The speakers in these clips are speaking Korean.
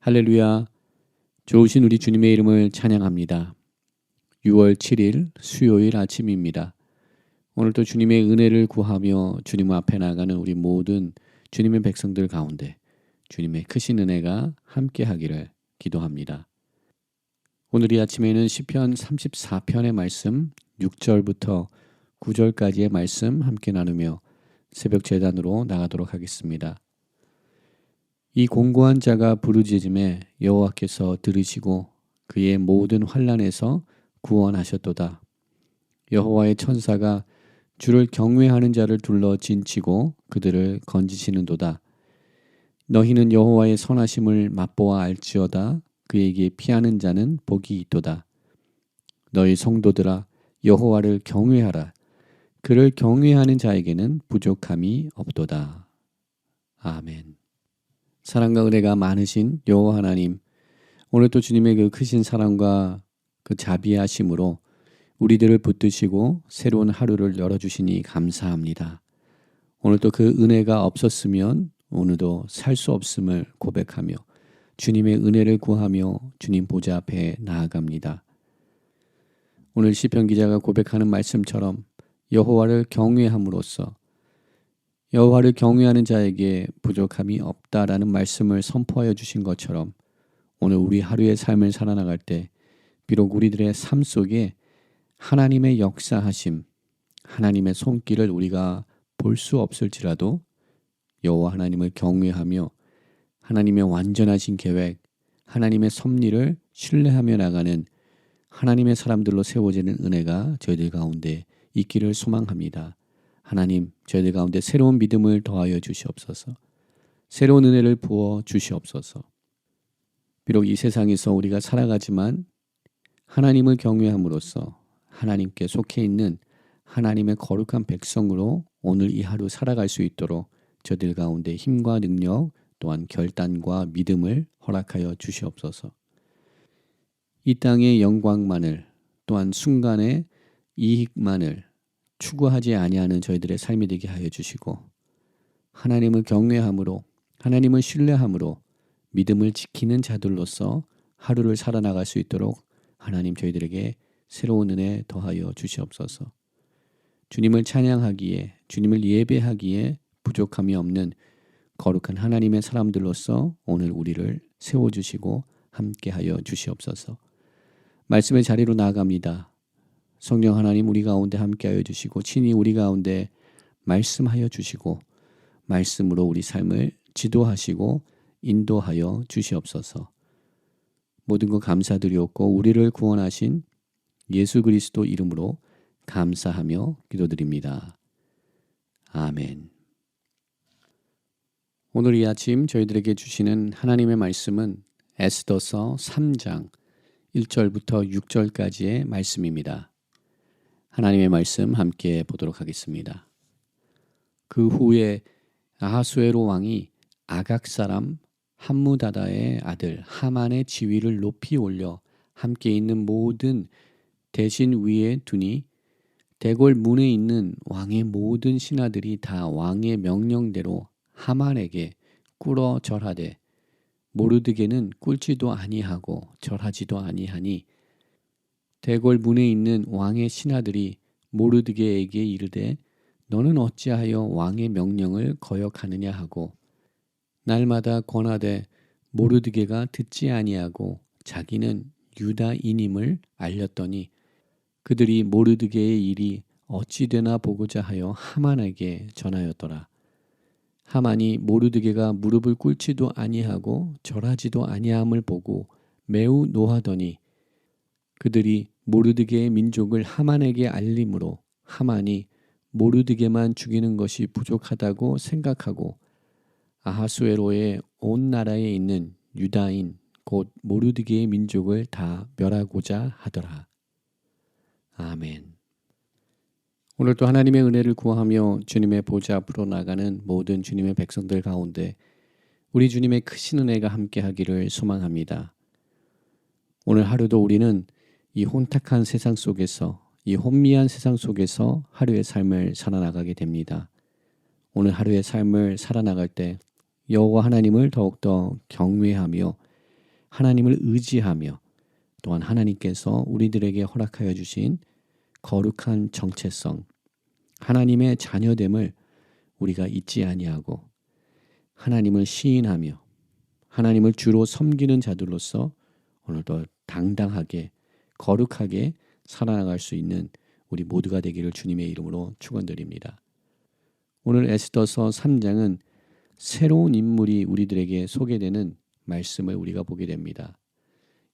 할렐루야. 좋으신 우리 주님의 이름을 찬양합니다. 6월 7일 수요일 아침입니다. 오늘도 주님의 은혜를 구하며 주님 앞에 나가는 우리 모든 주님의 백성들 가운데 주님의 크신 은혜가 함께하기를 기도합니다. 오늘 이 아침에는 시편 34편의 말씀 6절부터 9절까지의 말씀 함께 나누며 새벽 제단으로 나가도록 하겠습니다. 이 공고한 자가 부르짖음에 여호와께서 들으시고 그의 모든 환난에서 구원하셨도다. 여호와의 천사가 주를 경외하는 자를 둘러 진치고 그들을 건지시는도다. 너희는 여호와의 선하심을 맛보아 알지어다. 그에게 피하는 자는 복이 있도다. 너희 성도들아 여호와를 경외하라. 그를 경외하는 자에게는 부족함이 없도다. 아멘. 사랑과 은혜가 많으신 여호와 하나님, 오늘 또 주님의 그 크신 사랑과 그 자비하심으로 우리들을 붙드시고 새로운 하루를 열어주시니 감사합니다. 오늘 또 그 은혜가 없었으면 오늘도 살 수 없음을 고백하며 주님의 은혜를 구하며 주님 보좌 앞에 나아갑니다. 오늘 시편 기자가 고백하는 말씀처럼 여호와를 경외함으로써 여호와를 경외하는 자에게 부족함이 없다라는 말씀을 선포하여 주신 것처럼 오늘 우리 하루의 삶을 살아나갈 때 비록 우리들의 삶 속에 하나님의 역사하심, 하나님의 손길을 우리가 볼 수 없을지라도 여호와 하나님을 경외하며 하나님의 완전하신 계획, 하나님의 섭리를 신뢰하며 나가는 하나님의 사람들로 세워지는 은혜가 저희들 가운데 있기를 소망합니다. 하나님, 저희들 가운데 새로운 믿음을 더하여 주시옵소서. 새로운 은혜를 부어 주시옵소서. 비록 이 세상에서 우리가 살아가지만 하나님을 경외함으로써 하나님께 속해 있는 하나님의 거룩한 백성으로 오늘 이 하루 살아갈 수 있도록 저희들 가운데 힘과 능력 또한 결단과 믿음을 허락하여 주시옵소서. 이 땅의 영광만을 또한 순간의 이익만을 추구하지 아니하는 저희들의 삶이 되게 하여 주시고 하나님을 경외함으로 하나님을 신뢰함으로 믿음을 지키는 자들로서 하루를 살아나갈 수 있도록 하나님 저희들에게 새로운 은혜 더하여 주시옵소서. 주님을 찬양하기에 주님을 예배하기에 부족함이 없는 거룩한 하나님의 사람들로서 오늘 우리를 세워주시고 함께하여 주시옵소서. 말씀의 자리로 나아갑니다. 성령 하나님 우리 가운데 함께하여 주시고 친히 우리 가운데 말씀하여 주시고 말씀으로 우리 삶을 지도하시고 인도하여 주시옵소서. 모든 것 감사드리옵고 우리를 구원하신 예수 그리스도 이름으로 감사하며 기도드립니다. 아멘. 오늘 이 아침 저희들에게 주시는 하나님의 말씀은 에스더서 3장 1절부터 6절까지의 말씀입니다. 하나님의 말씀 함께 보도록 하겠습니다. 그 후에 아하수에로 왕이 아각 사람 함무다다의 아들 하만의 지위를 높이 올려 함께 있는 모든 대신 위에 두니 대궐 문에 있는 왕의 모든 신하들이 다 왕의 명령대로 하만에게 꿇어 절하되 모르드게는 꿇지도 아니하고 절하지도 아니하니 대궐 문에 있는 왕의 신하들이 모르드게에게 이르되 너는 어찌하여 왕의 명령을 거역하느냐 하고 날마다 권하되 모르드게가 듣지 아니하고 자기는 유다인임을 알렸더니 그들이 모르드게의 일이 어찌 되나 보고자 하여 하만에게 전하였더라. 하만이 모르드게가 무릎을 꿇지도 아니하고 절하지도 아니함을 보고 매우 노하더니 그들이 모르드게의 민족을 하만에게 알림으로 하만이 모르드게만 죽이는 것이 부족하다고 생각하고 아하수에로의 온 나라에 있는 유다인 곧 모르드게의 민족을 다 멸하고자 하더라. 아멘. 오늘 또 하나님의 은혜를 구하며 주님의 보좌 앞으로 나가는 모든 주님의 백성들 가운데 우리 주님의 크신 은혜가 함께하기를 소망합니다. 오늘 하루도 우리는 이 혼탁한 세상 속에서 이 혼미한 세상 속에서 하루의 삶을 살아나가게 됩니다. 오늘 하루의 삶을 살아나갈 때 여호와 하나님을 더욱더 경외하며 하나님을 의지하며 또한 하나님께서 우리들에게 허락하여 주신 거룩한 정체성, 하나님의 자녀됨을 우리가 잊지 아니하고 하나님을 시인하며 하나님을 주로 섬기는 자들로서 오늘도 당당하게 거룩하게 살아나갈 수 있는 우리 모두가 되기를 주님의 이름으로 축원드립니다. 오늘 에스더서 3장은 새로운 인물이 우리들에게 소개되는 말씀을 우리가 보게 됩니다.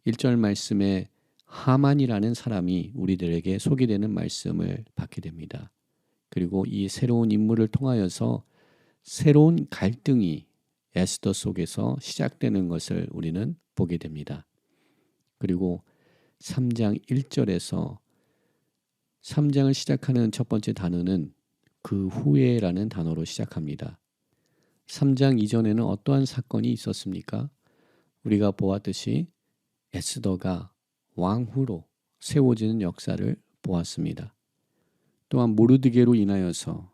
1절 말씀에 하만이라는 사람이 우리들에게 소개되는 말씀을 받게 됩니다. 그리고 이 새로운 인물을 통하여서 새로운 갈등이 에스더 속에서 시작되는 것을 우리는 보게 됩니다. 그리고 3장 1절에서 3장을 시작하는 첫 번째 단어는 그 후에라는 단어로 시작합니다. 3장 이전에는 어떠한 사건이 있었습니까? 우리가 보았듯이 에스더가 왕후로 세워지는 역사를 보았습니다. 또한 모르드게로 인하여서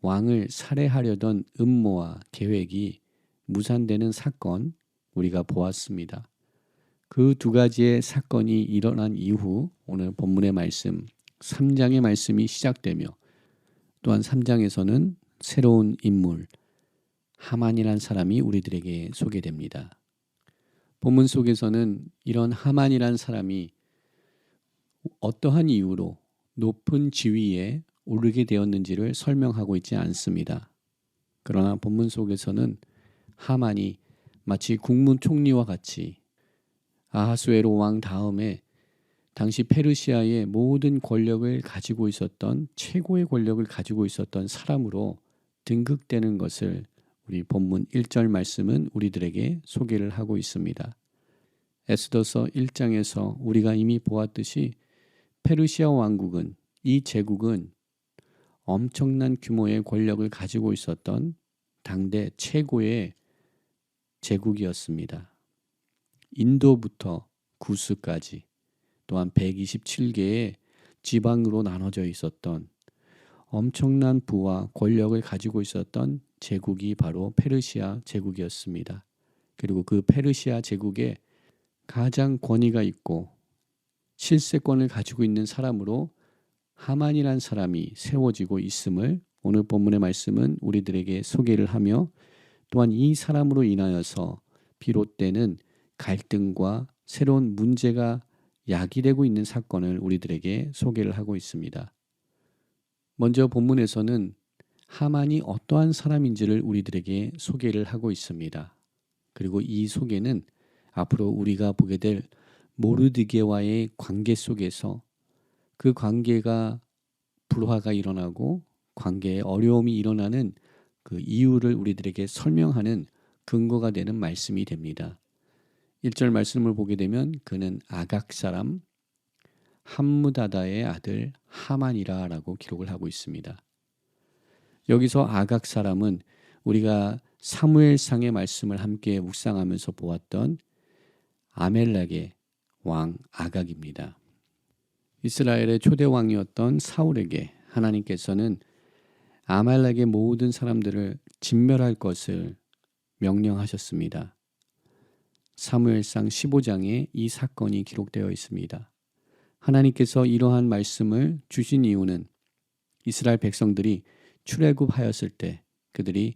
왕을 살해하려던 음모와 계획이 무산되는 사건 우리가 보았습니다. 그 두 가지의 사건이 일어난 이후 오늘 본문의 말씀 3장의 말씀이 시작되며 또한 3장에서는 새로운 인물 하만이라는 사람이 우리들에게 소개됩니다. 본문 속에서는 이런 하만이라는 사람이 어떠한 이유로 높은 지위에 오르게 되었는지를 설명하고 있지 않습니다. 그러나 본문 속에서는 하만이 마치 국무총리와 같이 아하수에로 왕 다음에 당시 페르시아의 모든 권력을 가지고 있었던 최고의 권력을 가지고 있었던 사람으로 등극되는 것을 우리 본문 1절 말씀은 우리들에게 소개를 하고 있습니다. 에스더서 1장에서 우리가 이미 보았듯이 페르시아 왕국은 이 제국은 엄청난 규모의 권력을 가지고 있었던 당대 최고의 제국이었습니다. 인도부터 구스까지 또한 127개의 지방으로 나눠져 있었던 엄청난 부와 권력을 가지고 있었던 제국이 바로 페르시아 제국이었습니다. 그리고 그 페르시아 제국에 가장 권위가 있고 실세권을 가지고 있는 사람으로 하만이란 사람이 세워지고 있음을 오늘 본문의 말씀은 우리들에게 소개를 하며 또한 이 사람으로 인하여서 비롯되는 갈등과 새로운 문제가 야기되고 있는 사건을 우리들에게 소개를 하고 있습니다. 먼저 본문에서는 하만이 어떠한 사람인지를 우리들에게 소개를 하고 있습니다. 그리고 이 소개는 앞으로 우리가 보게 될 모르드게와의 관계 속에서 그 관계가 불화가 일어나고 관계에 어려움이 일어나는 그 이유를 우리들에게 설명하는 근거가 되는 말씀이 됩니다. 1절 말씀을 보게 되면 그는 아각 사람 함무다다의 아들 하만이라라고 기록을 하고 있습니다. 여기서 아각 사람은 우리가 사무엘상의 말씀을 함께 묵상하면서 보았던 아멜렉의 왕 아각입니다. 이스라엘의 초대 왕이었던 사울에게 하나님께서는 아말렉의 모든 사람들을 진멸할 것을 명령하셨습니다. 사무엘상 15장에 이 사건이 기록되어 있습니다. 하나님께서 이러한 말씀을 주신 이유는 이스라엘 백성들이 출애굽하였을 때 그들이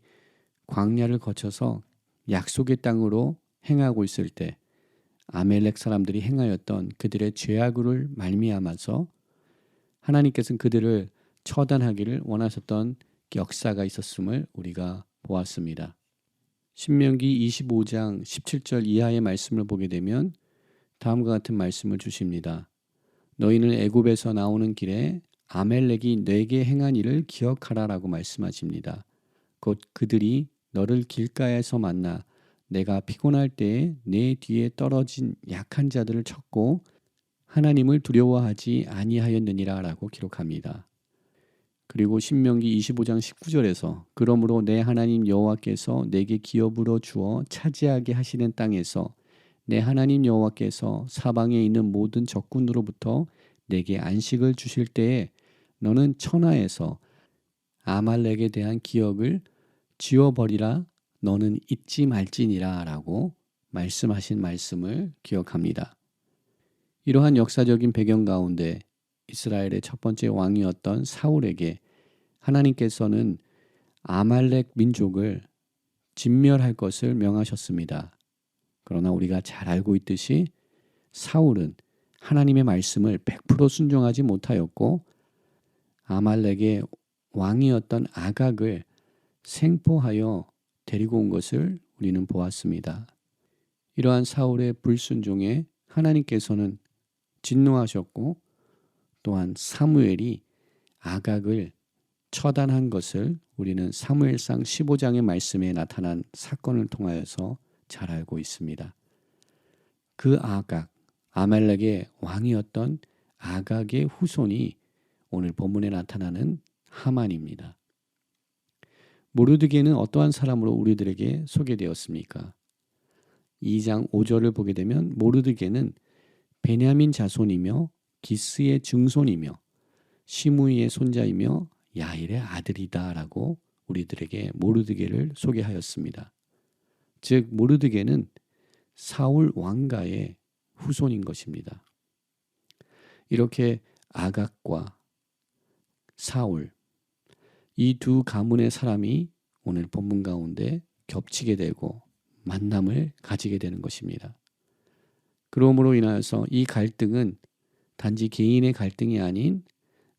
광야를 거쳐서 약속의 땅으로 행하고 있을 때 아멜렉 사람들이 행하였던 그들의 죄악을 말미암아서 하나님께서는 그들을 처단하기를 원하셨던 역사가 있었음을 우리가 보았습니다. 신명기 25장 17절 이하의 말씀을 보게 되면 다음과 같은 말씀을 주십니다. 너희는 애굽에서 나오는 길에 아멜렉이 내게 행한 일을 기억하라라고 말씀하십니다. 곧 그들이 너를 길가에서 만나 내가 피곤할 때에 내 뒤에 떨어진 약한 자들을 쳤고 하나님을 두려워하지 아니하였느니라 라고 기록합니다. 그리고 신명기 25장 19절에서 그러므로 내 하나님 여호와께서 내게 기업으로 주어 차지하게 하시는 땅에서 내 하나님 여호와께서 사방에 있는 모든 적군으로부터 내게 안식을 주실 때에 너는 천하에서 아말렉에 대한 기억을 지워버리라 너는 잊지 말지니라 라고 말씀하신 말씀을 기억합니다. 이러한 역사적인 배경 가운데 이스라엘의 첫 번째 왕이었던 사울에게 하나님께서는 아말렉 민족을 진멸할 것을 명하셨습니다. 그러나 우리가 잘 알고 있듯이 사울은 하나님의 말씀을 100% 순종하지 못하였고 아말렉의 왕이었던 아각을 생포하여 데리고 온 것을 우리는 보았습니다. 이러한 사울의 불순종에 하나님께서는 진노하셨고 또한 사무엘이 아각을 처단한 것을 우리는 사무엘상 15장의 말씀에 나타난 사건을 통하여서 잘 알고 있습니다. 그 아각, 아말렉의 왕이었던 아각의 후손이 오늘 본문에 나타나는 하만입니다. 모르드게는 어떠한 사람으로 우리들에게 소개되었습니까? 2장 5절을 보게 되면 모르드게는 베냐민 자손이며 기스의 증손이며 시므이의 손자이며 야일의 아들이다라고 우리들에게 모르드게를 소개하였습니다. 즉 모르드게는 사울 왕가의 후손인 것입니다. 이렇게 아각과 사울 이 두 가문의 사람이 오늘 본문 가운데 겹치게 되고 만남을 가지게 되는 것입니다. 그러므로 인하여서 이 갈등은 단지 개인의 갈등이 아닌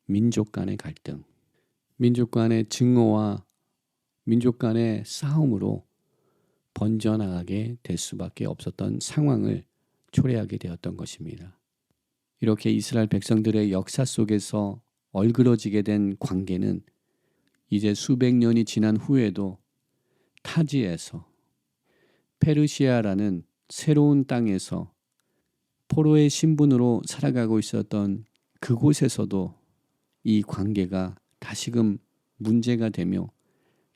민족 간의 갈등, 민족 간의 증오와 민족 간의 싸움으로 번져나가게 될 수밖에 없었던 상황을 초래하게 되었던 것입니다. 이렇게 이스라엘 백성들의 역사 속에서 얼그러지게 된 관계는 이제 수백 년이 지난 후에도 타지에서 페르시아라는 새로운 땅에서 포로의 신분으로 살아가고 있었던 그곳에서도 이 관계가 다시금 문제가 되며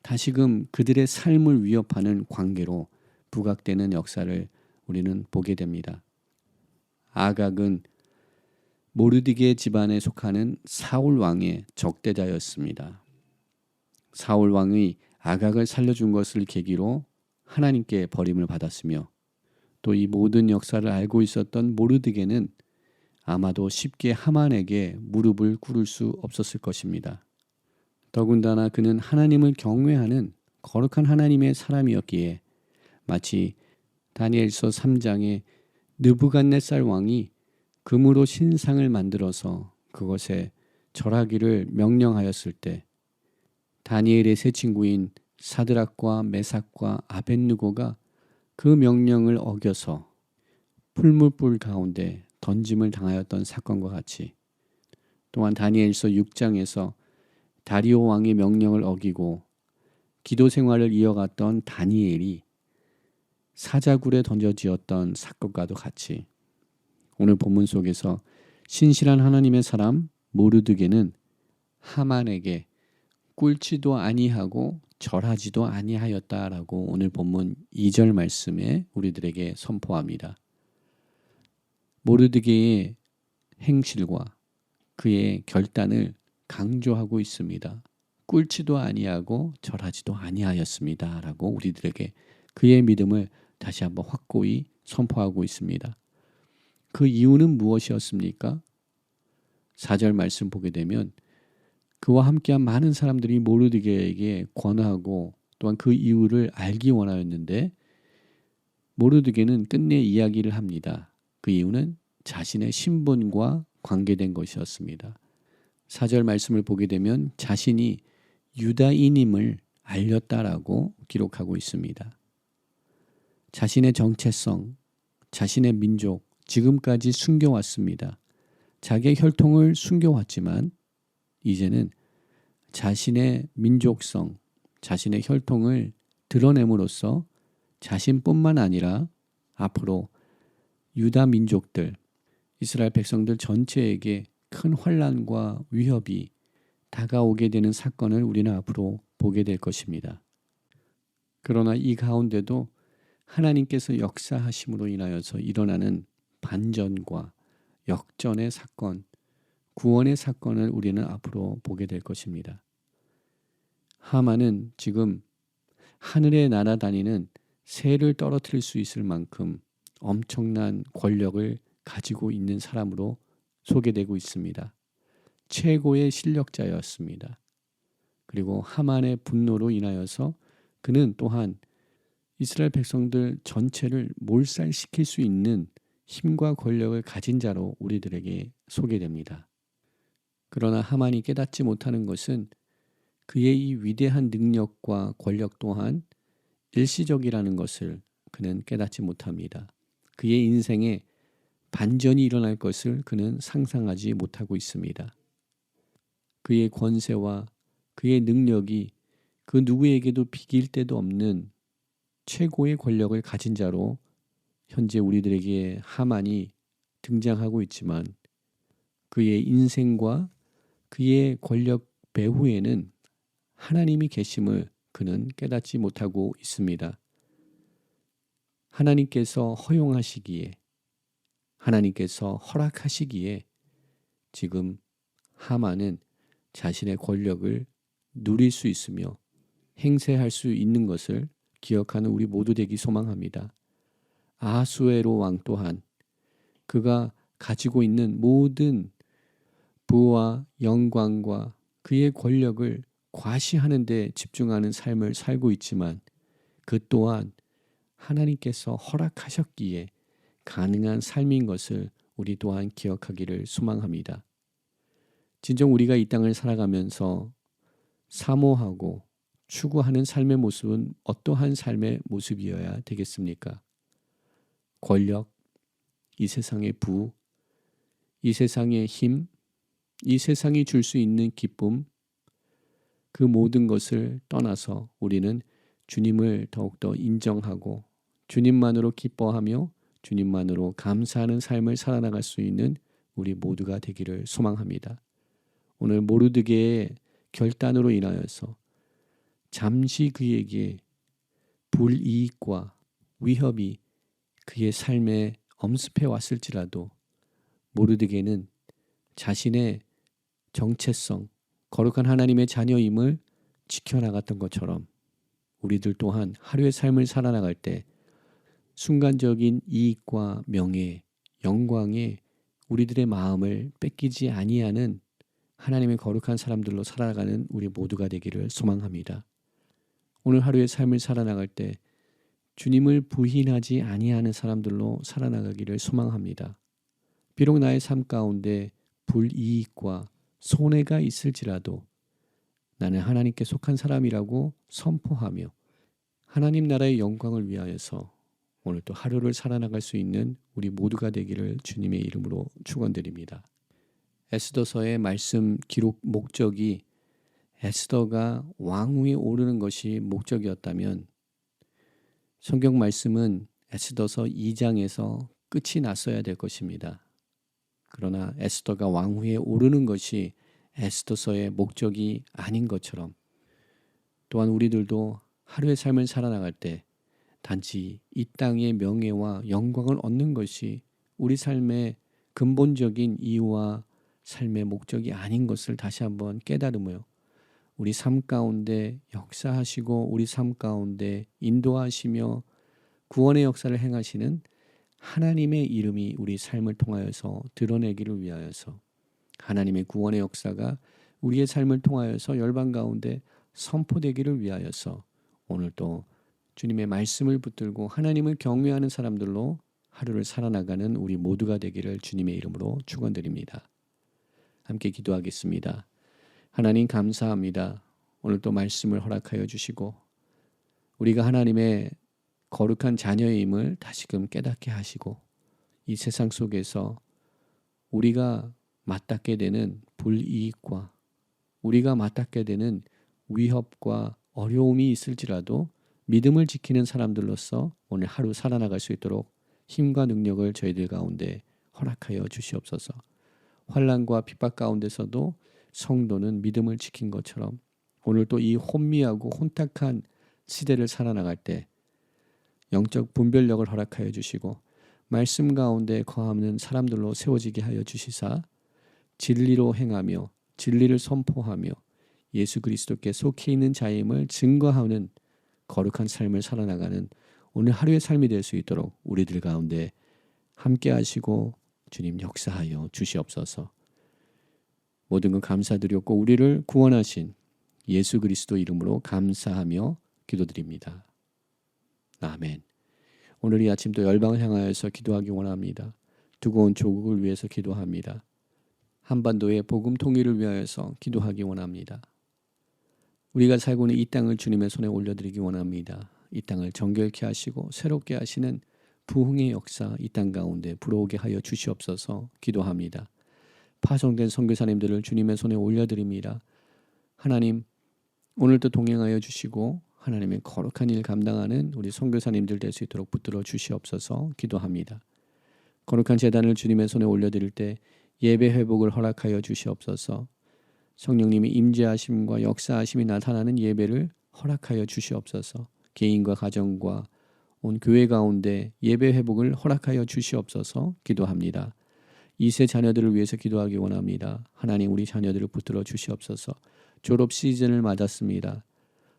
다시금 그들의 삶을 위협하는 관계로 부각되는 역사를 우리는 보게 됩니다. 아각은 모르드게 집안에 속하는 사울 왕의 적대자였습니다. 사울 왕이 아각을 살려준 것을 계기로 하나님께 버림을 받았으며 또 이 모든 역사를 알고 있었던 모르드게는 아마도 쉽게 하만에게 무릎을 꿇을 수 없었을 것입니다. 더군다나 그는 하나님을 경외하는 거룩한 하나님의 사람이었기에 마치 다니엘서 3장에 느부갓네살 왕이 금으로 신상을 만들어서 그것에 절하기를 명령하였을 때 다니엘의 세 친구인 사드락과 메삭과 아벳느고가 그 명령을 어겨서 풀무불 가운데 던짐을 당하였던 사건과 같이 또한 다니엘서 6장에서 다리오 왕의 명령을 어기고 기도 생활을 이어갔던 다니엘이 사자굴에 던져지었던 사건과도 같이 오늘 본문 속에서 신실한 하나님의 사람 모르드게는 하만에게 꿇지도 아니하고 절하지도 아니하였다라고 오늘 본문 2절 말씀에 우리들에게 선포합니다. 모르드게의 행실과 그의 결단을 강조하고 있습니다. 꿇지도 아니하고 절하지도 아니하였습니다라고 우리들에게 그의 믿음을 다시 한번 확고히 선포하고 있습니다. 그 이유는 무엇이었습니까? 4절 말씀 보게 되면 그와 함께한 많은 사람들이 모르드게에게 권하고 또한 그 이유를 알기 원하였는데 모르드게는 끝내 이야기를 합니다. 그 이유는 자신의 신분과 관계된 것이었습니다. 4절 말씀을 보게 되면 자신이 유다인임을 알렸다라고 기록하고 있습니다. 자신의 정체성, 자신의 민족, 지금까지 숨겨왔습니다. 자기의 혈통을 숨겨왔지만 이제는 자신의 민족성, 자신의 혈통을 드러냄으로써 자신뿐만 아니라 앞으로 유다 민족들, 이스라엘 백성들 전체에게 큰 환난과 위협이 다가오게 되는 사건을 우리는 앞으로 보게 될 것입니다. 그러나 이 가운데도 하나님께서 역사하심으로 인하여서 일어나는 반전과 역전의 사건, 구원의 사건을 우리는 앞으로 보게 될 것입니다. 하만은 지금 하늘에 날아다니는 새를 떨어뜨릴 수 있을 만큼 엄청난 권력을 가지고 있는 사람으로 소개되고 있습니다. 최고의 실력자였습니다. 그리고 하만의 분노로 인하여서 그는 또한 이스라엘 백성들 전체를 몰살시킬 수 있는 힘과 권력을 가진 자로 우리들에게 소개됩니다. 그러나 하만이 깨닫지 못하는 것은 그의 이 위대한 능력과 권력 또한 일시적이라는 것을 그는 깨닫지 못합니다. 그의 인생에 반전이 일어날 것을 그는 상상하지 못하고 있습니다. 그의 권세와 그의 능력이 그 누구에게도 비길 데도 없는 최고의 권력을 가진 자로 현재 우리들에게 하만이 등장하고 있지만 그의 인생과 그의 권력 배후에는 하나님이 계심을 그는 깨닫지 못하고 있습니다. 하나님께서 허용하시기에, 하나님께서 허락하시기에 지금 하만은 자신의 권력을 누릴 수 있으며 행세할 수 있는 것을 기억하는 우리 모두 되기 소망합니다. 아하수에로 왕 또한 그가 가지고 있는 모든 부와 영광과 그의 권력을 과시하는 데 집중하는 삶을 살고 있지만 그 또한 하나님께서 허락하셨기에 가능한 삶인 것을 우리 또한 기억하기를 소망합니다. 진정 우리가 이 땅을 살아가면서 사모하고 추구하는 삶의 모습은 어떠한 삶의 모습이어야 되겠습니까? 권력, 이 세상의 부, 이 세상의 힘, 이 세상이 줄 수 있는 기쁨, 그 모든 것을 떠나서 우리는 주님을 더욱더 인정하고 주님만으로 기뻐하며 주님만으로 감사하는 삶을 살아나갈 수 있는 우리 모두가 되기를 소망합니다. 오늘 모르드게의 결단으로 인하여서 잠시 그에게 불이익과 위협이 그의 삶에 엄습해 왔을지라도 모르드게는 자신의 정체성, 거룩한 하나님의 자녀임을 지켜나갔던 것처럼 우리들 또한 하루의 삶을 살아나갈 때 순간적인 이익과 명예, 영광에 우리들의 마음을 뺏기지 아니하는 하나님의 거룩한 사람들로 살아가는 우리 모두가 되기를 소망합니다. 오늘 하루의 삶을 살아나갈 때 주님을 부인하지 아니하는 사람들로 살아나가기를 소망합니다. 비록 나의 삶 가운데 불이익과 손해가 있을지라도 나는 하나님께 속한 사람이라고 선포하며 하나님 나라의 영광을 위하여서 오늘 또 하루를 살아나갈 수 있는 우리 모두가 되기를 주님의 이름으로 축원드립니다. 에스더서의 말씀 기록 목적이 에스더가 왕위에 오르는 것이 목적이었다면 성경 말씀은 에스더서 2장에서 끝이 났어야 될 것입니다. 그러나 에스더가 왕위에 오르는 것이 에스더서의 목적이 아닌 것처럼 또한 우리들도 하루의 삶을 살아나갈 때 단지 이 땅의 명예와 영광을 얻는 것이 우리 삶의 근본적인 이유와 삶의 목적이 아닌 것을 다시 한번 깨달으며 우리 삶 가운데 역사하시고 우리 삶 가운데 인도하시며 구원의 역사를 행하시는 하나님의 이름이 우리 삶을 통하여서 드러내기를 위하여서 하나님의 구원의 역사가 우리의 삶을 통하여서 열방 가운데 선포되기를 위하여서 오늘 또 주님의 말씀을 붙들고 하나님을 경외하는 사람들로 하루를 살아나가는 우리 모두가 되기를 주님의 이름으로 축원드립니다. 함께 기도하겠습니다. 하나님 감사합니다. 오늘 또 말씀을 허락하여 주시고 우리가 하나님의 거룩한 자녀임을 다시금 깨닫게 하시고 이 세상 속에서 우리가 맞닿게 되는 불이익과 우리가 맞닿게 되는 위협과 어려움이 있을지라도 믿음을 지키는 사람들로서 오늘 하루 살아나갈 수 있도록 힘과 능력을 저희들 가운데 허락하여 주시옵소서. 환난과 핍박 가운데서도 성도는 믿음을 지킨 것처럼 오늘 또 이 혼미하고 혼탁한 시대를 살아나갈 때 영적 분별력을 허락하여 주시고 말씀 가운데 거하는 사람들로 세워지게 하여 주시사 진리로 행하며 진리를 선포하며 예수 그리스도께 속해 있는 자임을 증거하는 거룩한 삶을 살아나가는 오늘 하루의 삶이 될 수 있도록 우리들 가운데 함께 하시고 주님 역사하여 주시옵소서. 모든 것 감사드렸고 우리를 구원하신 예수 그리스도 이름으로 감사하며 기도드립니다. 아멘. 오늘 이 아침 또 열방을 향하여서 기도하기 원합니다. 두고온 조국을 위해서 기도합니다. 한반도의 복음 통일을 위하여서 기도하기 원합니다. 우리가 살고 있는 이 땅을 주님의 손에 올려드리기 원합니다. 이 땅을 정결케 하시고 새롭게 하시는 부흥의 역사 이 땅 가운데 불어오게 하여 주시옵소서 기도합니다. 파송된 선교사님들을 주님의 손에 올려드립니다. 하나님 오늘도 동행하여 주시고 하나님의 거룩한 일 감당하는 우리 선교사님들 될 수 있도록 붙들어 주시옵소서 기도합니다. 거룩한 제단을 주님의 손에 올려드릴 때 예배 회복을 허락하여 주시옵소서. 성령님이 임재하심과 역사하심이 나타나는 예배를 허락하여 주시옵소서. 개인과 가정과 온 교회 가운데 예배 회복을 허락하여 주시옵소서 기도합니다. 2세 자녀들을 위해서 기도하기 원합니다. 하나님 우리 자녀들을 붙들어 주시옵소서. 졸업 시즌을 맞았습니다.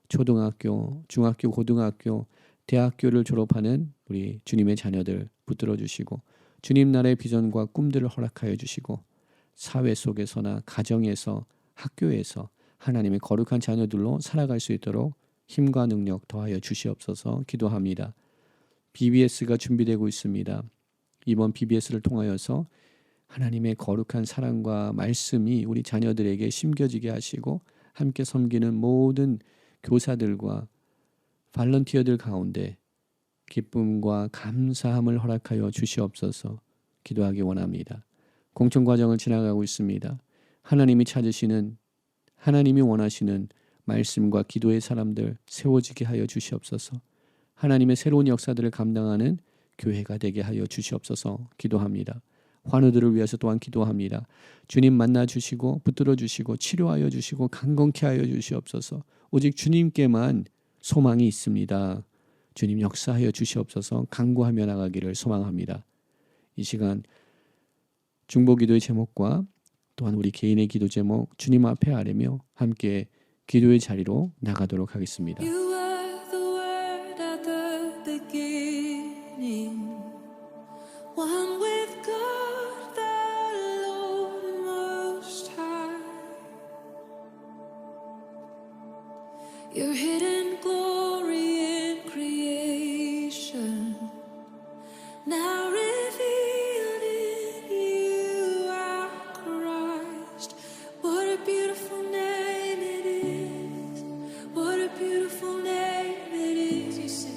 초등학교, 중학교, 고등학교, 대학교를 졸업하는 우리 주님의 자녀들 붙들어 주시고 주님 나라의 비전과 꿈들을 허락하여 주시고 사회 속에서나 가정에서 학교에서 하나님의 거룩한 자녀들로 살아갈 수 있도록 힘과 능력 더하여 주시옵소서 기도합니다. BBS가 준비되고 있습니다. 이번 BBS를 통하여서 하나님의 거룩한 사랑과 말씀이 우리 자녀들에게 심겨지게 하시고 함께 섬기는 모든 교사들과 발런티어들 가운데 기쁨과 감사함을 허락하여 주시옵소서 기도하기 원합니다. 공청과정을 지나가고 있습니다. 하나님이 찾으시는 하나님이 원하시는 말씀과 기도의 사람들 세워지게 하여 주시옵소서. 하나님의 새로운 역사들을 감당하는 교회가 되게 하여 주시옵소서 기도합니다. 환우들을 위해서 또한 기도합니다. 주님 만나 주시고 붙들어 주시고 치료하여 주시고 강건케 하여 주시옵소서. 오직 주님께만 소망이 있습니다. 주님 역사하여 주시옵소서 간구하며 나가기를 소망합니다. 이 시간 중보기도의 제목과 또한 우리 개인의 기도 제목 주님 앞에 아뢰며 함께 기도의 자리로 나가도록 하겠습니다. You were the word at the beginning, one with God the Lord Most High. Your hidden glory in creation, now revealed in you, our Christ. What a beautiful name it is. What a beautiful name it is. You sing.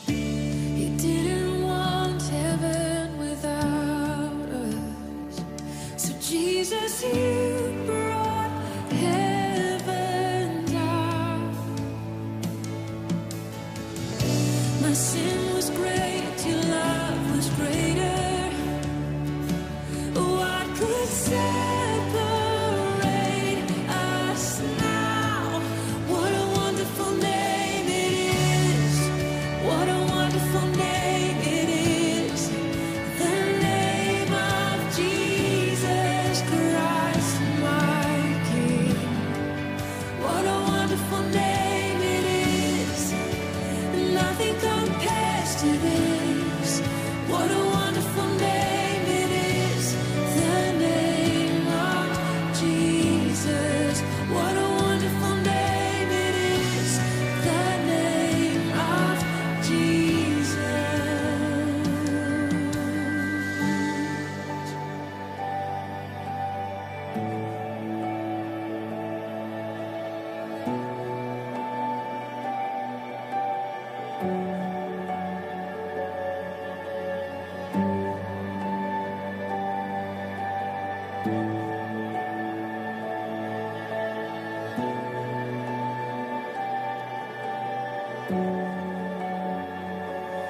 You didn't want heaven without us, so Jesus, you brought heaven down. My sin was great, your love was greater. What could separate us now? What a wonderful name it is. What a wonderful name it is. The name of Jesus Christ, my King. What a wonderful name it is. Nothing compares to this. What a wonderful name it is. The name of Jesus. What a wonderful name it is. The name of Jesus.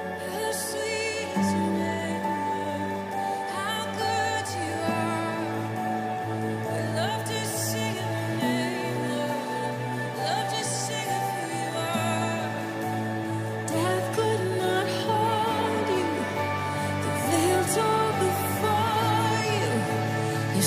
How sweet is your name. You